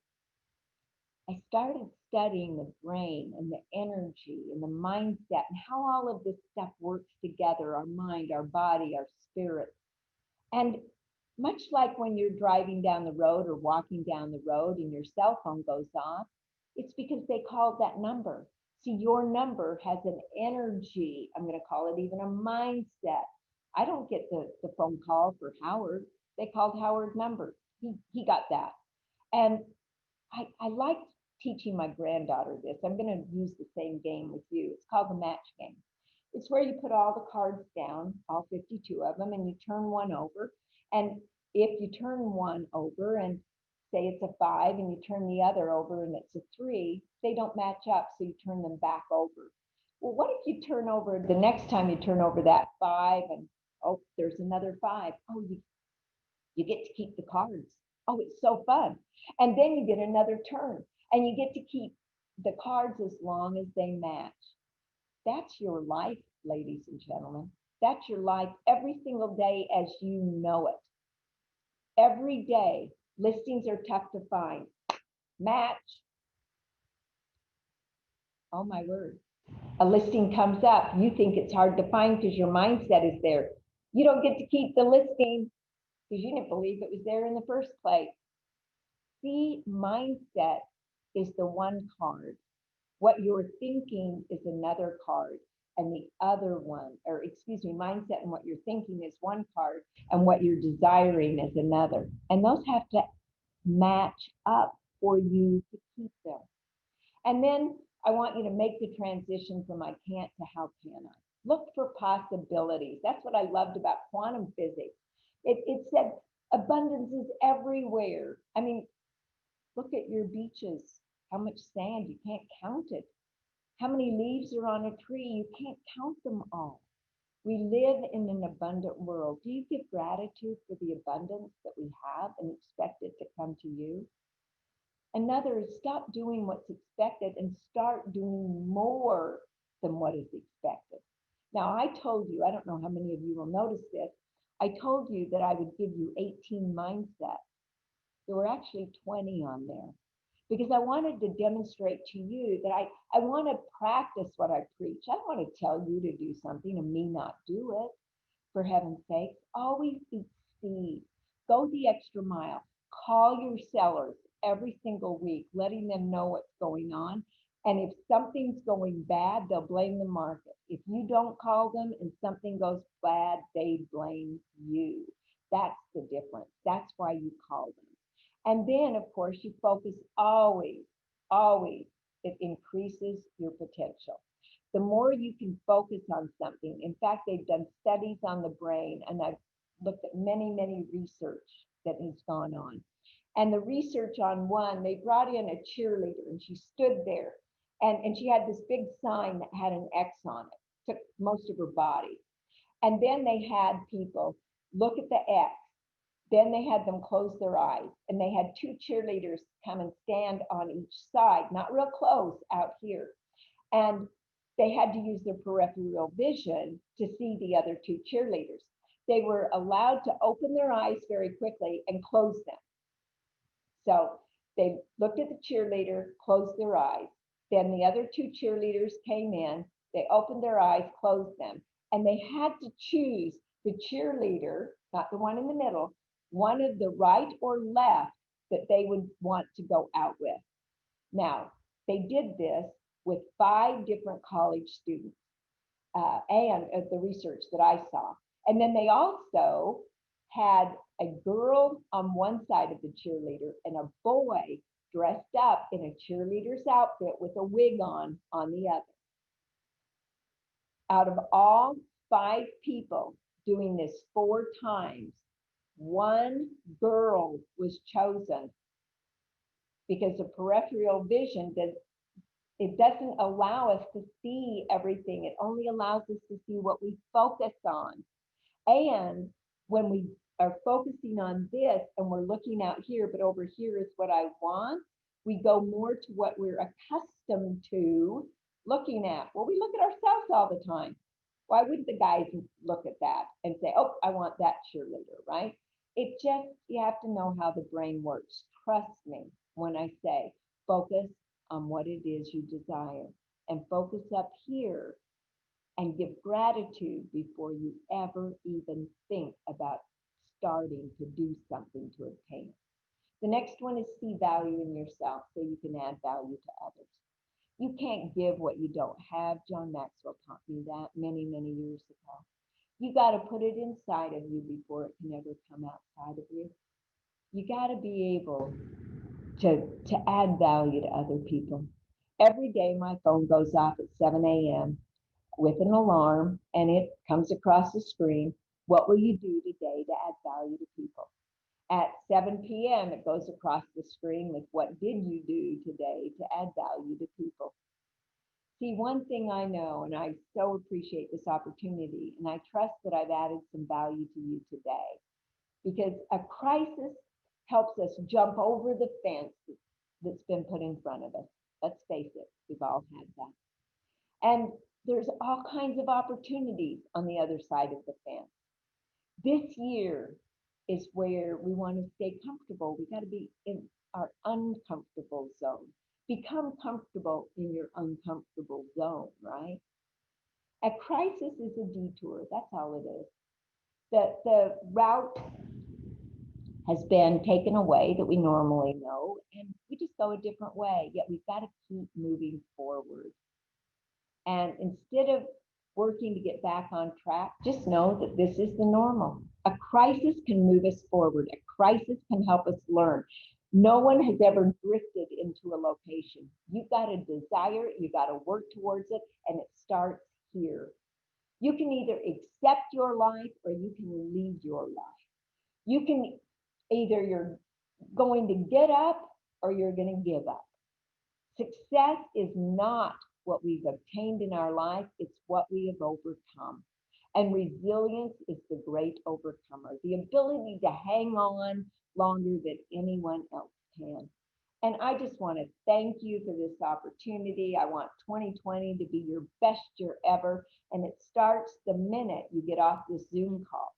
I started studying the brain and the energy and the mindset and how all of this stuff works together, our mind, our body, our spirit. And much like when you're driving down the road or walking down the road and your cell phone goes off, it's because they called that number. See, your number has an energy. I'm going to call it even a mindset. I don't get the phone call for Howard. They called Howard's number. He got that. And I liked teaching my granddaughter this. I'm going to use the same game with you. It's called the match game. It's where you put all the cards down, all 52 of them, and you turn one over. And if you turn one over and say it's a 5 and you turn the other over and it's a 3, they don't match up, so you turn them back over. Well, what if you turn over, the next time you turn over that 5 and, oh, there's another 5. Oh, you get to keep the cards. Oh, it's so fun. And then you get another turn and you get to keep the cards as long as they match. That's your life, ladies and gentlemen. That's your life every single day as you know it. Every day, listings are tough to find. Match. Oh my word. A listing comes up. You think it's hard to find because your mindset is there. You don't get to keep the listing because you didn't believe it was there in the first place. See, mindset is the one card. What you're thinking is another card. And the other one, or excuse me, mindset and what you're thinking is one card, and what you're desiring is another. And those have to match up for you to keep them. And then I want you to make the transition from I can't to how can I. Look for possibilities. That's what I loved about quantum physics. It said abundance is everywhere. I mean, look at your beaches. How much sand? You can't count it. How many leaves are on a tree? You can't count them all. We live in an abundant world. Do you give gratitude for the abundance that we have and expect it to come to you? Another is stop doing what's expected and start doing more than what is expected. Now, I told you, I don't know how many of you will notice this, I told you that I would give you 18 mindsets. There were actually 20 on there because I wanted to demonstrate to you that I want to practice what I preach. I don't want to tell you to do something and me not do it. For heaven's sake, always eat speed. Go the extra mile. Call your sellers every single week, letting them know what's going on. And if something's going bad, they'll blame the market. If you don't call them and something goes bad, they blame you. That's the difference. That's why you call them. And then, of course, you focus always, always, it increases your potential. The more you can focus on something, in fact, they've done studies on the brain, and I've looked at many, many research that has gone on. And the research on one, they brought in a cheerleader and she stood there and she had this big sign that had an X on it, took most of her body. And then they had people look at the X. Then they had them close their eyes and they had two cheerleaders come and stand on each side, not real close out here. And they had to use their peripheral vision to see the other two cheerleaders. They were allowed to open their eyes very quickly and close them. So they looked at the cheerleader, closed their eyes. Then the other two cheerleaders came in, they opened their eyes, closed them, and they had to choose the cheerleader, not the one in the middle, one of the right or left that they would want to go out with. Now, they did this with 5 different college students and the research that I saw. And then they also had a girl on one side of the cheerleader and a boy dressed up in a cheerleader's outfit with a wig on the other. Out of all 5 people doing this 4 times, 1 girl was chosen because the peripheral vision it doesn't allow us to see everything. It only allows us to see what we focus on. And when we are focusing on this and we're looking out here, but over here is what I want, we go more to what we're accustomed to looking at. Well, we look at ourselves all the time. Why wouldn't the guys look at that and say, oh, I want that cheerleader, right? It just, you have to know how the brain works. Trust me when I say focus on what it is you desire and focus up here and give gratitude before you ever even think about starting to do something to obtain it. The next one is see value in yourself so you can add value to others. You can't give what you don't have. John Maxwell taught me that many, many years ago. You got to put it inside of you before it can ever come outside of you. You got to be able to add value to other people. Every day my phone goes off at 7 a.m. with an alarm and it comes across the screen. What will you do today to add value to people? At 7 p.m. it goes across the screen with what did you do today to add value to people? See, one thing I know, and I so appreciate this opportunity, and I trust that I've added some value to you today, because a crisis helps us jump over the fence that's been put in front of us. Let's face it, we've all had that. And there's all kinds of opportunities on the other side of the fence. This year is where we want to stay comfortable. We got to be in our uncomfortable zone. Become comfortable in your uncomfortable zone, right? A crisis is a detour. That's all it is. The route has been taken away that we normally know, and we just go a different way, yet we've got to keep moving forward. And instead of working to get back on track, just know that this is the normal. A crisis can move us forward. A crisis can help us learn. No one has ever drifted into a location. You've got a desire, you got to work towards it, and it starts here. You can either accept your life or you can lead your life. You can either you're going to get up or you're going to give up. Success is not what we've obtained in our life, it's what we have overcome. And resilience is the great overcomer, the ability to hang on longer than anyone else can. And I just want to thank you for this opportunity. I want 2020 to be your best year ever. And it starts the minute you get off this Zoom call.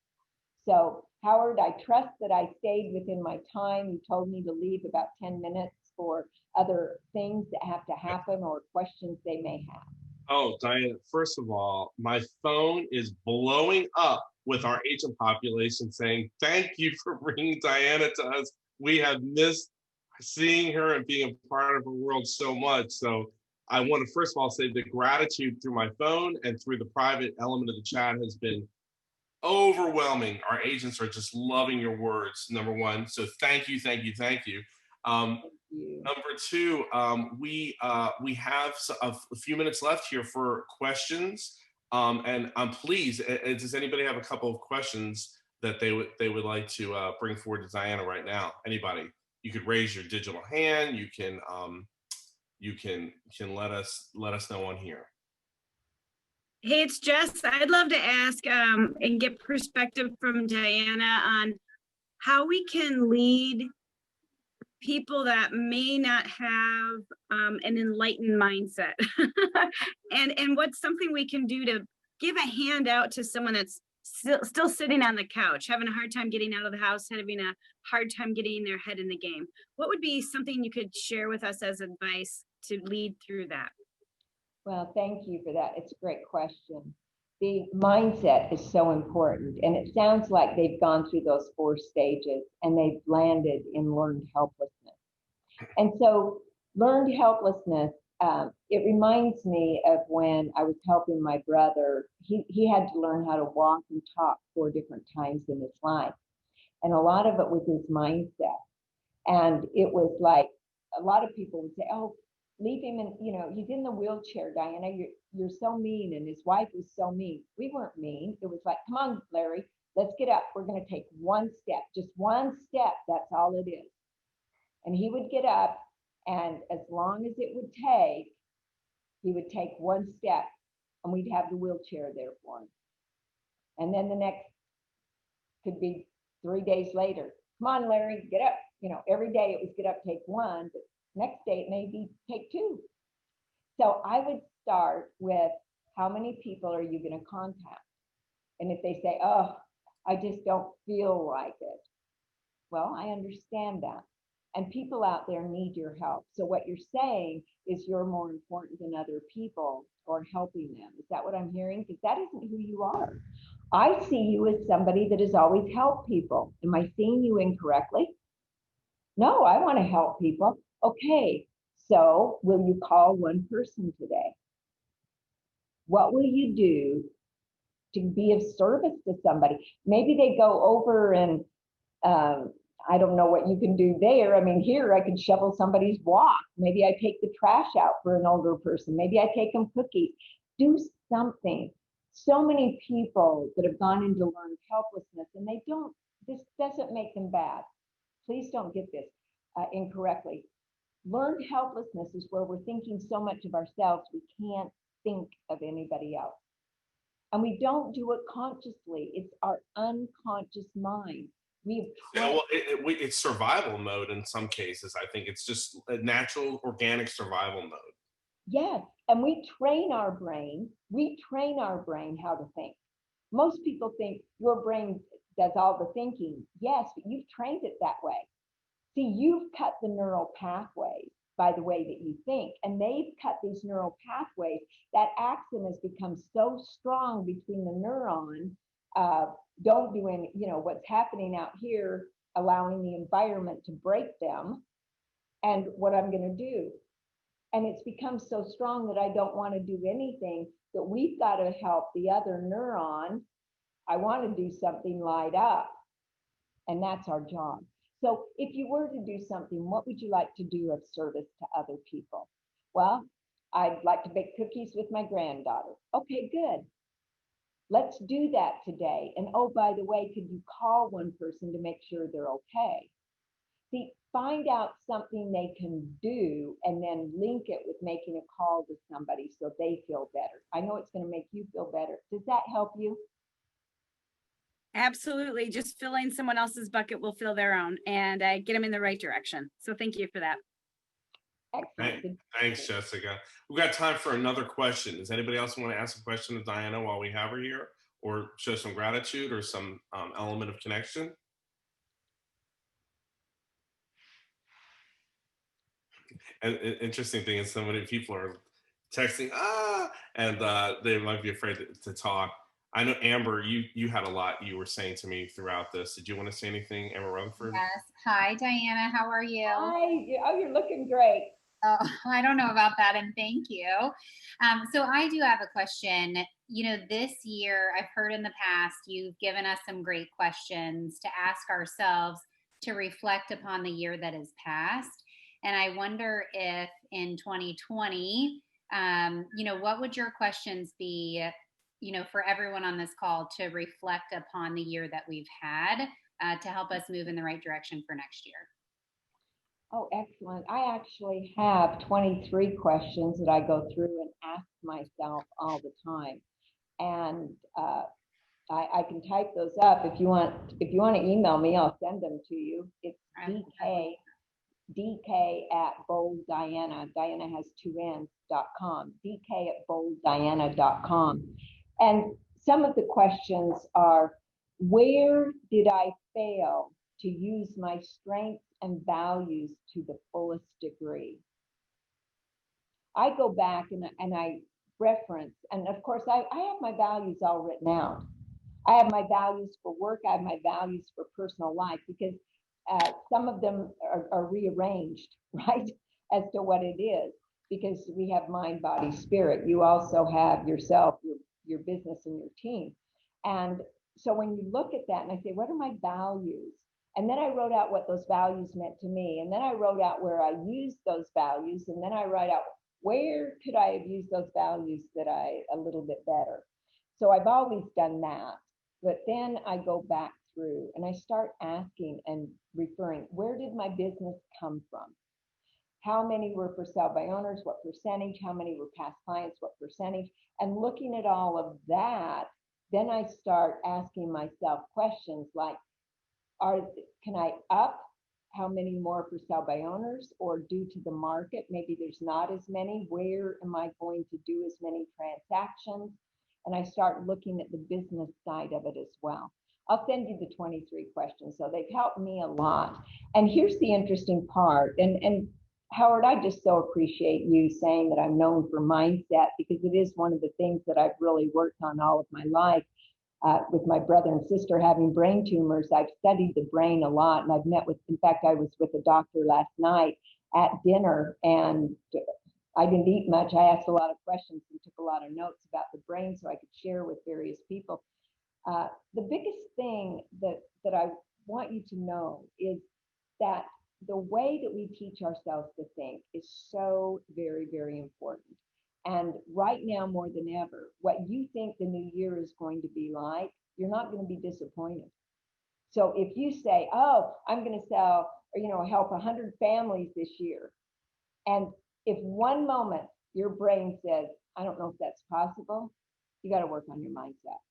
So Howard, I trust that I stayed within my time. You told me to leave about 10 minutes for other things that have to happen or questions they may have. Oh, Diana, first of all, my phone is blowing up with our agent population saying, thank you for bringing Diana to us. We have missed seeing her and being a part of her world so much. So I want to first of all say the gratitude through my phone and through the private element of the chat has been overwhelming. Our agents are just loving your words, number one. So thank you, thank you, thank you. You. Number two, we have a few minutes left here for questions. And I'm pleased. Does anybody have a couple of questions that they would like to bring forward to Dianna right now? Anybody? You could raise your digital hand. You can let us know on here. Hey, it's Jess. I'd love to ask and get perspective from Dianna on how we can lead people that may not have an enlightened mindset and what's something we can do to give a hand out to someone that's still sitting on the couch, having a hard time getting out of the house, having a hard time getting their head in the game. What would be something you could share with us as advice to lead through that? Well, thank you for that. It's a great question. The mindset is so important, and it sounds like they've gone through those 4 stages and they've landed in learned helplessness. And so learned helplessness, it reminds me of when I was helping my brother. He had to learn how to walk and talk 4 different times in his life. And a lot of it was his mindset. And it was like, a lot of people would say, oh, leave him in, he's in the wheelchair, Dianna, you're so mean. And his wife was so mean. We weren't mean. It was like, come on, Larry, let's get up. We're going to take 1 step, just 1 step. That's all it is. And he would get up, and as long as it would take, he would take 1 step, and we'd have the wheelchair there for him. And then the next could be 3 days later. Come on, Larry, get up. Every day it was get up, take 1, but next day it may be take 2. So I would start with, how many people are you going to contact? And if they say, oh, I just don't feel like it. Well, I understand that. And people out there need your help. So what you're saying is you're more important than other people or helping them. Is that what I'm hearing? Because that isn't who you are. I see you as somebody that has always helped people. Am I seeing you incorrectly? No, I want to help people. Okay, so will you call 1 person today? What will you do to be of service to somebody? Maybe they go over and I don't know what you can do there. I mean, here I could shovel somebody's walk. Maybe I take the trash out for an older person. Maybe I take them cookies. Do something. So many people that have gone into learned helplessness, and this doesn't make them bad. Please don't get this incorrectly. Learned helplessness is where we're thinking so much of ourselves, we can't think of anybody else. And we don't do it consciously. It's our unconscious mind. It's survival mode in some cases. I think it's just a natural, organic survival mode. Yes, and we train our brain how to think. Most people think your brain does all the thinking. Yes, but you've trained it that way. See, you've cut the neural pathways by the way that you think, and they've cut these neural pathways. That axon has become so strong between the neuron. Don't do any, what's happening out here, allowing the environment to break them, and what I'm going to do. And it's become so strong that I don't want to do anything, that we've got to help the other neuron. I want to do something light up, and that's our job. So if you were to do something, what would you like to do of service to other people? Well, I'd like to bake cookies with my granddaughter. Okay, good. Let's do that today. And oh, by the way, could you call 1 person to make sure they're okay? See, find out something they can do and then link it with making a call to somebody so they feel better. I know it's going to make you feel better. Does that help you? Absolutely. Just filling someone else's bucket will fill their own, and get them in the right direction. So thank you for that. Excellent. Thanks, Jessica. We've got time for another question. Does anybody else want to ask a question of Dianna while we have her here, or show some gratitude or some element of connection? And interesting thing is, so many people are texting, and they might be afraid to talk. I know, Amber, you had a lot you were saying to me throughout this. Did you want to say anything, Amber Rutherford? Yes. Hi, Dianna. How are you? Hi. Oh, you're looking great. Oh, I don't know about that, and thank you. So I do have a question. this year, I've heard in the past, you've given us some great questions to ask ourselves to reflect upon the year that has passed. And I wonder if in 2020, what would your questions be, for everyone on this call to reflect upon the year that we've had to help us move in the right direction for next year? Oh, excellent. I actually have 23 questions that I go through and ask myself all the time. And I can type those up. If you want to email me, I'll send them to you. It's DK at bolddianna. Diana has 2 N's.com. DK at bolddianna.com. And some of the questions are, where did I fail to use my strengths and values to the fullest degree? I go back and I reference, and of course I have my values all written out. I have my values for work, I have my values for personal life, because some of them are rearranged, right, as to what it is, because we have mind, body, spirit. You also have yourself, your business, and your team. And so when you look at that and I say, what are my values? And then I wrote out what those values meant to me. And then I wrote out where I used those values. And then I write out, where could I have used those values that a little bit better? So I've always done that. But then I go back through and I start asking and referring, where did my business come from? How many were for sale by owners? What percentage? How many were past clients? What percentage? And looking at all of that, then I start asking myself questions like, can I up how many more for sale by owners, or due to the market, maybe there's not as many, where am I going to do as many transactions? And I start looking at the business side of it as well. I'll send you the 23 questions. So they've helped me a lot. And here's the interesting part. And Howard, I just so appreciate you saying that I'm known for mindset, because it is one of the things that I've really worked on all of my life. With my brother and sister having brain tumors, I've studied the brain a lot, and I've met with, in fact, I was with a doctor last night at dinner, and I didn't eat much. I asked a lot of questions and took a lot of notes about the brain so I could share with various people. The biggest thing that I want you to know is that the way that we teach ourselves to think is so very, very important. And right now, more than ever, what you think the new year is going to be like, you're not going to be disappointed. So if you say, oh, I'm going to sell, or, help 100 families this year, and if one moment your brain says, I don't know if that's possible, you got to work on your mindset.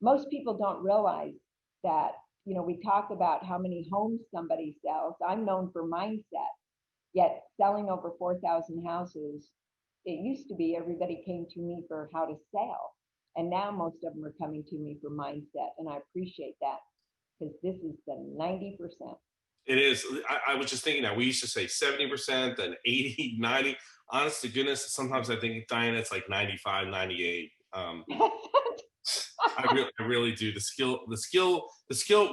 Most people don't realize that, we talk about how many homes somebody sells. I'm known for mindset, yet selling over 4,000 houses. It used to be everybody came to me for how to sell. And now most of them are coming to me for mindset. And I appreciate that, because this is the 90%. It is. I was just thinking that we used to say 70%, then 80, 90. Honest to goodness, sometimes I think, Diana, it's like 95, 98. I really do. The skill,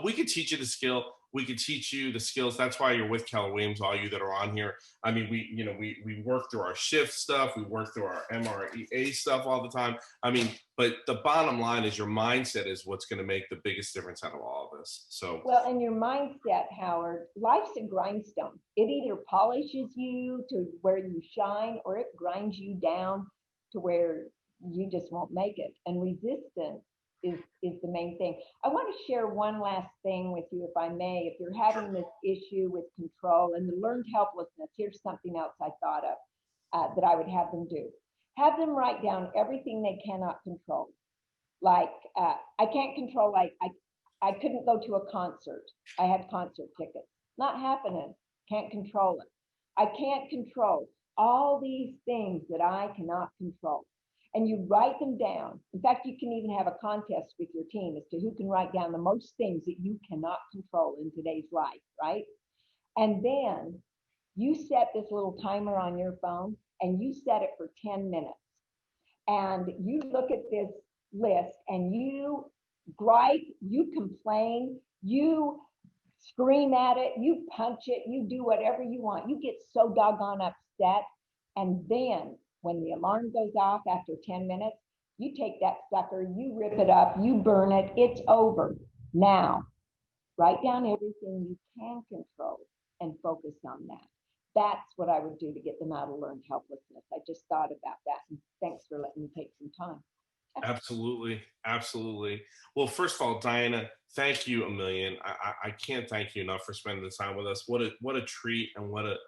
we could teach you the skill. We could teach you the skills. That's why you're with Keller Williams, all you that are on here. I mean, we work through our shift stuff. We work through our MREA stuff all the time. I mean, but the bottom line is your mindset is what's going to make the biggest difference out of all of this. So, well, and your mindset, Howard, life's a grindstone. It either polishes you to where you shine, or it grinds you down to where you just won't make it. And resistance is the main thing. I want to share one last thing with you, if I may. If you're having this issue with control and the learned helplessness, here's something else I thought of that I would have them do. Have them write down everything they cannot control. Like, I can't control, I couldn't go to a concert. I had concert tickets. Not happening. Can't control it. I can't control all these things that I cannot control. And you write them down. In fact, you can even have a contest with your team as to who can write down the most things that you cannot control in today's life, right? And then you set this little timer on your phone, and you set it for 10 minutes. And you look at this list and you gripe, you complain, you scream at it, you punch it, you do whatever you want. You get so doggone upset. And then when the alarm goes off after 10 minutes, You take that sucker, you rip it up, you burn it, it's over. Now, write down everything you can control and focus on that. That's what I would do to get them out of learned helplessness. I just thought about that. And thanks for letting me take some time. Absolutely. Absolutely. Well, first of all, Dianna, thank you a million. I can't thank you enough for spending the time with us. What a treat, and what a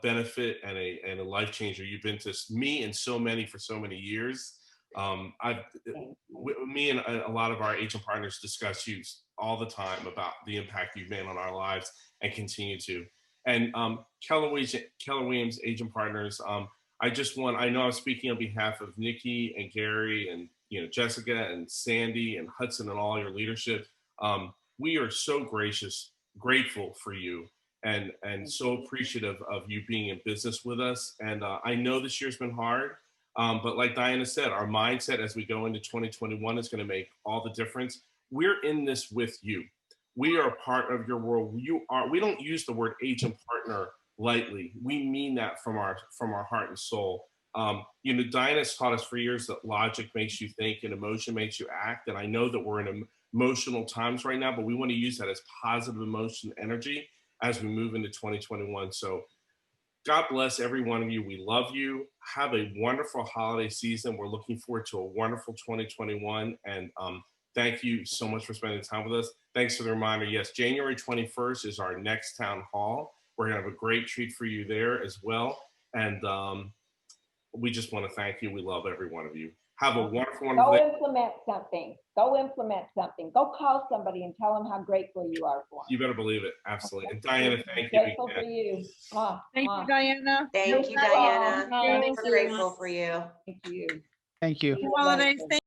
benefit and a life changer you've been to me and so many for so many years. Me and a lot of our agent partners discuss you all the time about the impact you've made on our lives and continue to. And Keller Williams Agent Partners, I know I'm speaking on behalf of Nikki and Gary and Jessica and Sandy and Hudson and all your leadership. We are so grateful for you, and so appreciative of you being in business with us. And I know this year's been hard, but like Dianna said, our mindset as we go into 2021 is going to make all the difference. We're in this with you. We are a part of your world. We don't use the word agent partner lightly. We mean that from our heart and soul. Dianna's taught us for years that logic makes you think and emotion makes you act. And I know that we're in emotional times right now, but we want to use that as positive emotion energy as we move into 2021. So God bless every one of you. We love you. Have a wonderful holiday season. We're looking forward to a wonderful 2021. And thank you so much for spending time with us. Thanks for the reminder. Yes, January 21st is our next town hall. We're going to have a great treat for you there as well. And we just want to thank you. We love every one of you. Have a wonderful Go day. implement something. Go implement something. Go call somebody and tell them how grateful you are for them. You better believe it. Absolutely. And Dianna, thank you Grateful for again. you. Thank you, Diana. Thank you, Thank you. Diana. Thank We're you. grateful for you. Thank you. Thank you. Happy holidays. Thank